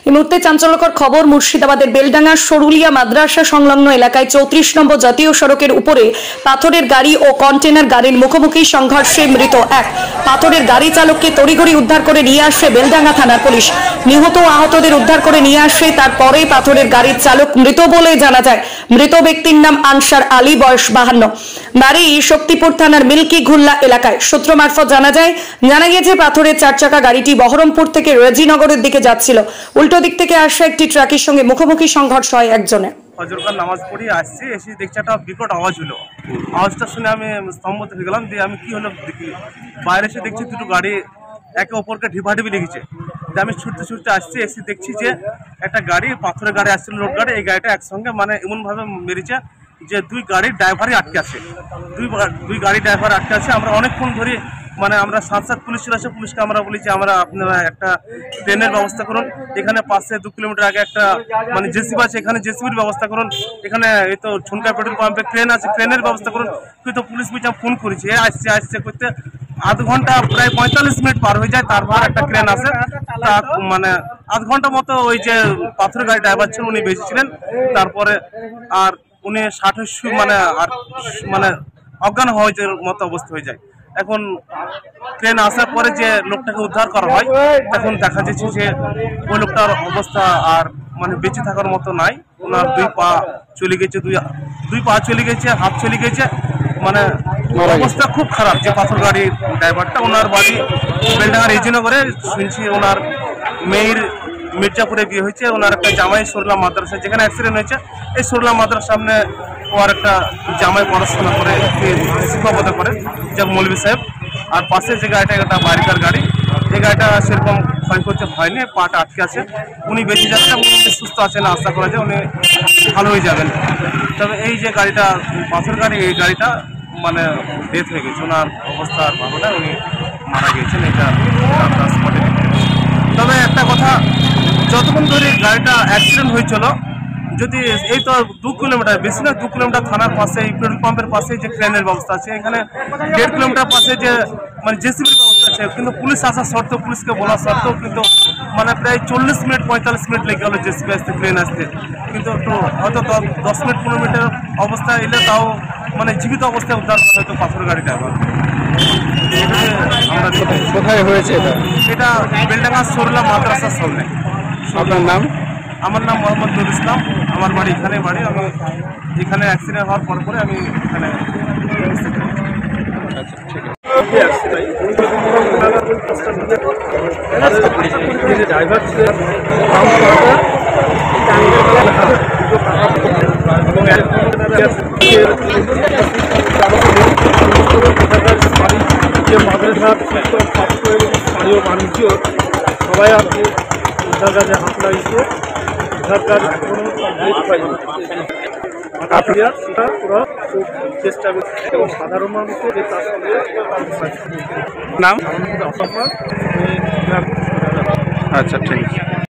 এই মুহূর্তে চাঞ্চল্যকর খবর মুর্শিদাবাদের বেলডাঙ্গা সরুলিয়া মাদ্রাসা সংলগ্ন এলাকায় 34 নম্বর জাতীয় সড়কের উপরে পাথরের গাড়ি ও কন্টেনার গাড়ির মুখোমুখি সংঘর্ষে মৃত এক পাথরের গাড়ি চালককে তড়িঘড়ি উদ্ধার করে নিয়ে আসে বেলডাঙ্গা থানার পুলিশ। নিহত ও আহতদের উদ্ধার করে নিয়ে আসে তারপরে পাথরের গাড়ির চালক মৃত বলে জানা যায়। মৃত ব্যক্তির নাম আনসার আলী, বয়স 52, বাড়ি শক্তিপুর থানার মিল্কি ঘুল্লা এলাকায়। সূত্র মারফত জানা গিয়েছে পাথরের 4 চাকা গাড়িটি বহরমপুর থেকে রেজিনগরের দিকে যাচ্ছিল। উল্টো দিক থেকে আসা একটি ট্রাকের সঙ্গে মুখোমুখি সংঘর্ষ হয় একজনের। ফজরকার নামাজ পড়ি আসছি, এসে দেখছি একটা বিকট আওয়াজ হলো। আওয়াজটা শুনে আমি স্তম্ভিত হয়ে গেলাম। দিয়ে আমি কি হলো দেখি, বাইরে এসে দেখছি দুটো গাড়ি একে অপরকে ঢিপাঢিপি লেগেছে। আমি ছুটতে ছুটতে আসছি, এসে দেখছি যে একটা গাড়ি পাথরের গাড়ি আসছিল, লোড গাড়ি। এই গাড়িটা একসঙ্গে মানে এমনভাবে মেরেছে যে দুই গাড়ির ড্রাইভারই আটকে আছে, দুই গাড়ি ড্রাইভার আটকে আছে। আমরা অনেকক্ষণ ধরে মানে আমরা 7 পুলিশ ছিল, আসে পুলিশকে আমরা বলেছি আমরা আপনারা একটা ট্রেনের ব্যবস্থা করুন, এখানে পাশে 2 কিলোমিটার আগে একটা মানে জেসিবি আছে, এখানে জেসিবির ব্যবস্থা করুন, এখানে এই তো ঝুনকা পেট্রোল পাম্পে ক্রেন আছে, ক্রেনের ব্যবস্থা করুন। কিন্তু পুলিশ পিছনে ফোন করেছি, আসছে করতে আধ ঘন্টা প্রায় 45 মিনিট পার হয়ে যায়। তারপর একটা ক্রেন আসে, তা মানে আধ ঘন্টা মতো ওই যে পাথরের গাড়ি ড্রাইভার ছিল উনি বেঁচেছিলেন। তারপরে আর উনি 60 মানে অজ্ঞান হওয়ার মতো অবস্থা হয়ে যায়। এখন ট্রেন আসার পরে যে লোকটাকে উদ্ধার করা হয়, তখন দেখা যাচ্ছে যে ওই লোকটার অবস্থা আর মানে বেঁচে থাকার মতো নাই। ওনার 2 পা চলে গেছে, দুই পা চলে গেছে, হাত চলে গেছে, মানে অবস্থা খুব খারাপ। যে পাথর গাড়ির ড্রাইভারটা, ওনার বাড়ি বেলডাঙ্গার রেজিনগরে, শুনছি ওনার মেয়ের মির্জাপুরে বিয়ে হয়েছে। ওনার একটা জামাই সরলা মাদ্রাসা, যেখানে অ্যাক্সিডেন্ট হয়েছে এই সরলা মাদ্রাসার সামনে ওর একটা জামাই পড়াশোনা করে, শিক্ষকতা করে, যে মৌলভী সাহেব। আর পাশে যে গাড়িটা, একটা বাড়িকার গাড়ি, এই গাড়িটা সেরকম ক্ষয়ক্ষতি হয়নি, পাটা আটকে আছে। উনি বেঁচে যাচ্ছে, উনি সুস্থ আছেন, আশা করা যায় উনি ভালো হয়ে যাবেন। তবে এই যে গাড়িটা পাথর গাড়ি, এই গাড়িটা মানে ডেথ হয়ে গেছে, ওনার অবস্থার ভাবনা উনি মারা গিয়েছেন। এটা স্পটে। তবে একটা কথা, যতক্ষণ ধরে গাড়িটা অ্যাক্সিডেন্ট হয়েছিল, যদি এই তো 2 কিলোমিটার, বেশি না 2 কিলোমিটার থানার পাশে পেট্রোল পাম্পের পাশে যে ট্রেনের ব্যবস্থা আছে, এখানে 1.5 কিলোমিটার পাশে যে মানে জেসিবির ব্যবস্থা আছে। কিন্তু পুলিশ আসা সত্ত্বেও, পুলিশকে বলা সত্ত্বেও কিন্তু মানে প্রায় 40 মিনিট 45 মিনিট লেগে গেল জেসিবি আসতে, ট্রেন আসতে। কিন্তু একটু হয়তো 10 মিনিট 15 মিনিটের অবস্থা এলে তাও মানে জীবিত অবস্থায় উদ্ধার করা হয়তো পাথর গাড়িটা। আমরা কোথায় হয়েছে এটা বেলডাঙ্গা সরলা মাদ্রাসার সামনে। আপনার নাম? আমার নাম মোহাম্মদ নুর ইসলাম, আমার বাড়ি এখানে। আমি এখানে অ্যাক্সিডেন্ট হওয়ার পরে আমি এখানে। আচ্ছা, ঠিক আছে। ড্রাইভার মাদ্রাসার ছাত্র এবং স্থানীয় বাণিজ্য সবাই আর কি উদ্ধার কাজে হাত লাগিয়েছে। উদ্ধার কাজ এখনো কমপ্লিট হয়নি, সেটা ওরা খুব চেষ্টা করছে এবং সাধারণ মানুষের যে তার সঙ্গে নাম? অসম্মান। আচ্ছা, ঠিক আছে।